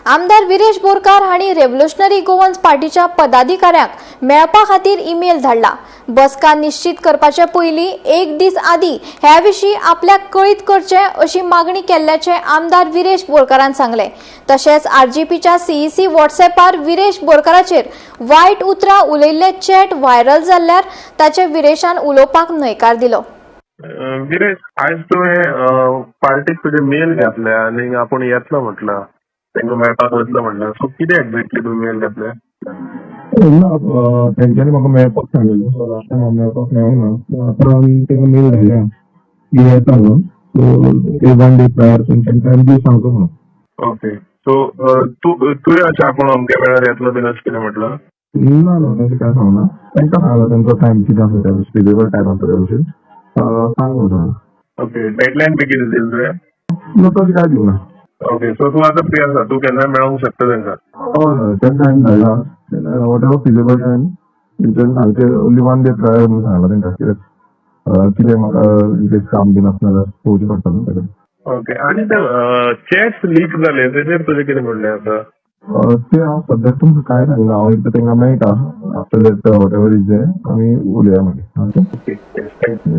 आमदार विरेश बोरकार हांणी revolutionary Goans पार्टीच्या पदाधिकाऱ्यांक मेळपा खातीर ईमेल धाडला। बसका निश्चित करपाचे पयलीं एक दीस आदी ह्या विशीं आपल्याक कळीत करचे अशी मागणी केल्ल्याचे आमदार विरेश बोरकारान सांगले। तशेंच आरजीपीच्या सीईसी व्हॉट्सॲपार विरेश बोरकाराचेर वायट उतरां उलयल्ले चॅट व्हायरल जाल्ल्यार ताचे विरेशान उलोवपाक न्हयकार दिलो। विरेश, आज तुवें पार्टीक तुजे मेल घातल्या आनी आपूण येतलो म्हटलं, तांकां मेळपाक वतलो म्हटलं, सो कितें एक्झॅक्टली तुवें मेल घातल्या? तेंच्यांनी म्हाका मेळपाक सांगिल्लें, सो लास्ट टायम हांव मेळपाक मेळूंक ना, आतां तांकां मेल धाडल्या की येता म्हणून, सो वन डे प्रायर तेंच्यांनी टायम दीव सांगता म्हणून। ओके, सो तुवें अशें आपूण अमके वेळार येतलो बीन अशें कितें म्हटलं? ना ना, तशें कांय सांगना, तांकां सांगला तेंचो टायम कितें आसा त्या स्पेसिफीक टायम आसा त्या भशेन सांग म्हणून। ओके, डेडलायन बी कितें दिली तुवें? ना तशें कांय दिवना। ओके, सो तूं आतां फ्री आसा, तूं केन्ना मेळोंक शकता तांकां? हय, तेंका टायम धाडला, वॉट एवर फिजिबल टायम तेंच्यांनी सांगचे ओन्ली वन डे प्रायर म्हणून सांगला तांकां, कितें म्हाका इनकेस काम बीन आसना जाल्यार पळोवचें पडटा न्हू ताका। ओके, आनी ते चॅट्स लीक जाले तेजेर तुजें कितें म्हणलें आतां? ते हांव सद्याक तुमकां कांय सांगना, हांव एकदां तांकां मेळटा after that whatever is there आमी उलोवया मागीर। Okay, thank you.